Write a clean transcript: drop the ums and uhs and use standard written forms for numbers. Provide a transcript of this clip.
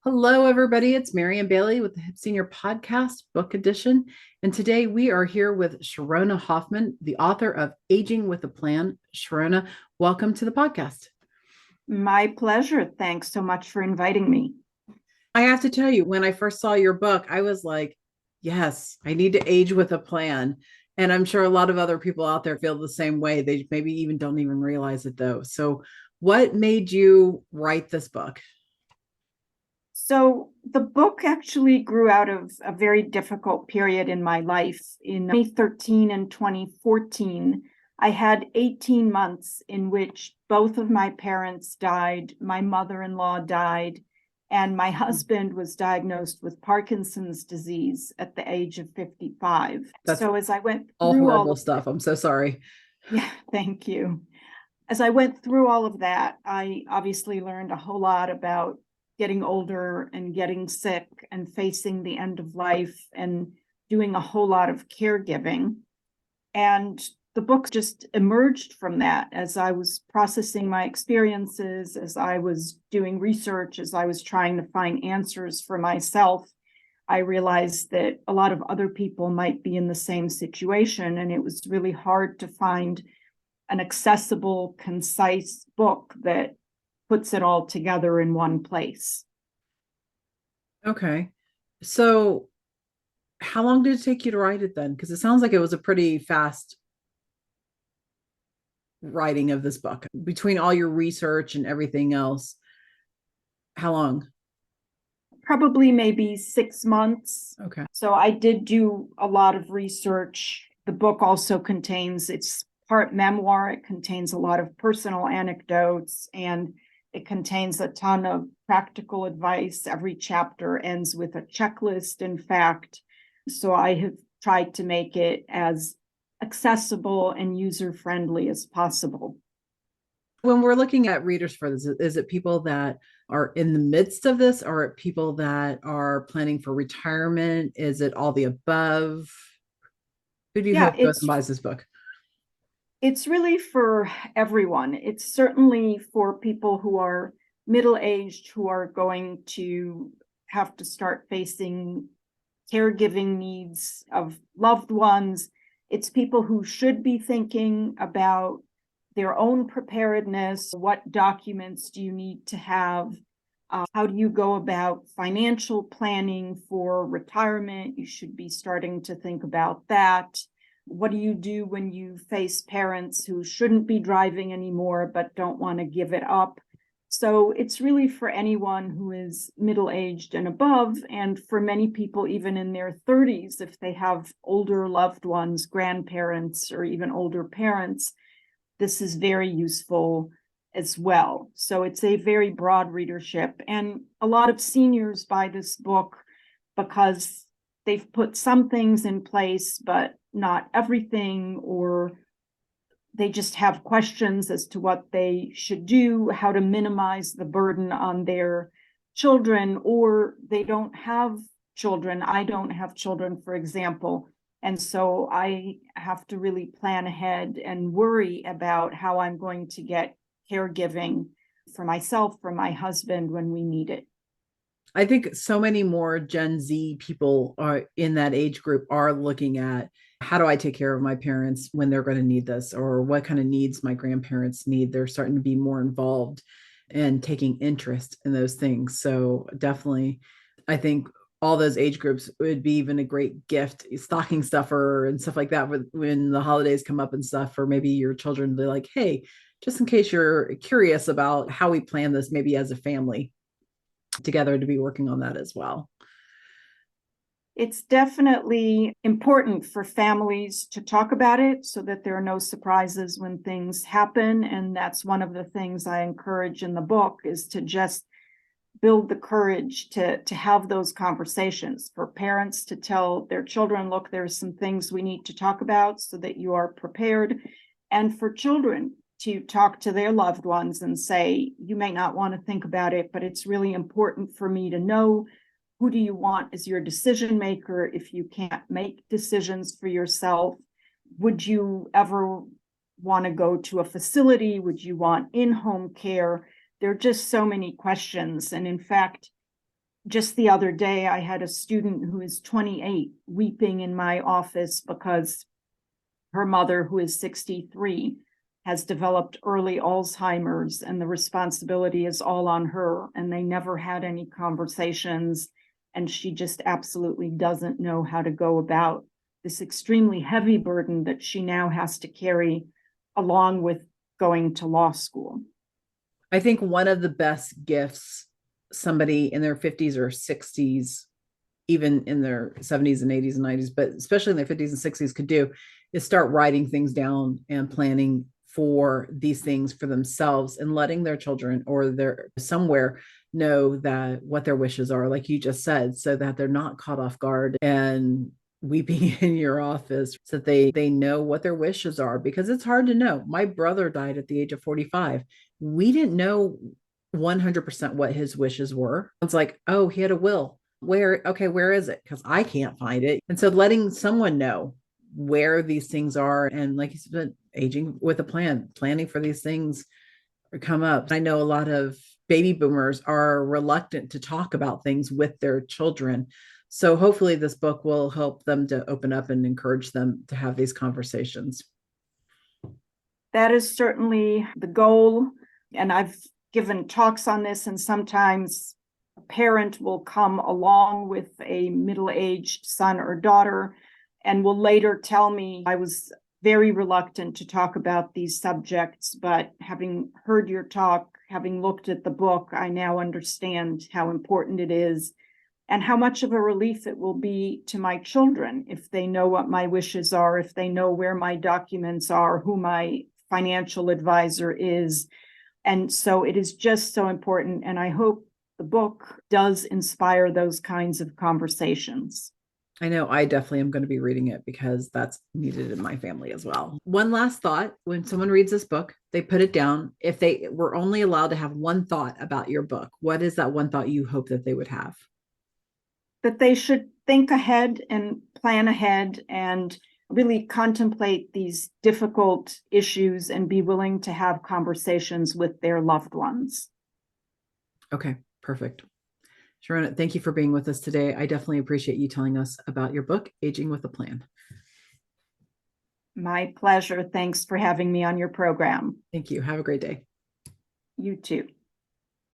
Hello, everybody. It's Marianne Bailey with the Hip Senior Podcast Book Edition. And today we are here with Sharona Hoffman, the author of Aging with a Plan. Sharona, welcome to the podcast. My pleasure. Thanks so much for inviting me. I have to tell you, when I first saw your book, I was like, yes, I need to age with a plan. And I'm sure a lot of other people out there feel the same way. They maybe even don't even realize it, though. So, what made you write this book? So, the book actually grew out of a very difficult period in my life. In 2013 and 2014, I had 18 months in which both of my parents died, my mother-in-law died, and my husband was diagnosed with Parkinson's disease at the age of 55. That's So, as I went all through all horrible of stuff. I'm so sorry. Yeah, thank you. As I went through all of that, I obviously learned a whole lot about getting older and getting sick and facing the end of life and doing a whole lot of caregiving. And the book just emerged from that as I was processing my experiences, as I was doing research, as I was trying to find answers for myself. I realized that a lot of other people might be in the same situation, and it was really hard to find an accessible, concise book that puts it all together in one place. Okay. So, how long did it take you to write it then? Because it sounds like it was a pretty fast writing of this book between all your research and everything else. How long? Probably maybe 6 months. Okay. So I did do a lot of research. The book also contains, it's part memoir, it contains a lot of personal anecdotes, and it contains a ton of practical advice. Every chapter ends with a checklist, in fact. So I have tried to make it as accessible and user-friendly as possible. When we're looking at readers for this, is it people that are in the midst of this, or people that are planning for retirement? Is it all the above? Who do you Yeah, hope goes and buys this book? it's really for everyone. It's certainly for people who are middle-aged, who are going to have to start facing caregiving needs of loved ones. It's people who should be thinking about their own preparedness. What documents do you need to have? How do you go about financial planning for retirement? You should be starting to think about that. What do you do when you face parents who shouldn't be driving anymore but don't want to give it up? So it's really for anyone who is middle-aged and above, and for many people even in their 30s, if they have older loved ones, grandparents, or even older parents, this is very useful as well. So it's a very broad readership, and a lot of seniors buy this book because they've put some things in place, but not everything, or they just have questions as to what they should do, how to minimize the burden on their children, or they don't have children. I don't have children, for example. And so I have to really plan ahead and worry about how I'm going to get caregiving for myself, for my husband when we need it. I think so many more Gen Z people are in that age group are looking at how do I take care of my parents when they're going to need this, or what kind of needs my grandparents need. They're starting to be more involved and taking interest in those things. So definitely, I think all those age groups would be even a great gift, stocking stuffer and stuff like that when the holidays come up and stuff, or maybe your children be like, hey, just in case you're curious about how we plan this, maybe as a family together to be working on that as well. It's definitely important for families to talk about it so that there are no surprises when things happen. And that's one of the things I encourage in the book, is to just build the courage to have those conversations, for parents to tell their children, look, there's some things we need to talk about so that you are prepared. And for children to talk to their loved ones and say, you may not want to think about it, but it's really important for me to know. Who do you want as your decision maker if you can't make decisions for yourself? Would you ever want to go to a facility? Would you want in-home care? There are just so many questions. And in fact, just the other day, I had a student who is 28 weeping in my office because her mother, who is 63, has developed early Alzheimer's, and the responsibility is all on her. And they never had any conversations. And she just absolutely doesn't know how to go about this extremely heavy burden that she now has to carry along with going to law school. I think one of the best gifts somebody in their 50s or 60s, even in their 70s and 80s and 90s, but especially in their 50s and 60s, could do is start writing things down and planning for these things for themselves and letting their children or their somewhere know that what their wishes are, like you just said, so that they're not caught off guard and weeping in your office, so that they know what their wishes are, because it's hard to know. My brother died at the age of 45. We didn't know 100% what his wishes were. It's like, oh, he had a will. Where is it? Because I can't find it. And so letting someone know where these things are, and like you said, aging with a plan, planning for these things come up. I know a lot of baby boomers are reluctant to talk about things with their children. So hopefully this book will help them to open up and encourage them to have these conversations. That is certainly the goal. And I've given talks on this, and sometimes a parent will come along with a middle-aged son or daughter and will later tell me, I was very reluctant to talk about these subjects, but having heard your talk, having looked at the book, I now understand how important it is and how much of a relief it will be to my children if they know what my wishes are, if they know where my documents are, who my financial advisor is. And so it is just so important. And I hope the book does inspire those kinds of conversations. I know I definitely am going to be reading it because that's needed in my family as well. One last thought: when someone reads this book, they put it down. If they were only allowed to have one thought about your book, what is that one thought you hope that they would have? That they should think ahead and plan ahead and really contemplate these difficult issues and be willing to have conversations with their loved ones. Okay, perfect. Sharona, thank you for being with us today. I definitely appreciate you telling us about your book, Aging with a Plan. My pleasure. Thanks for having me on your program. Thank you. Have a great day. You too.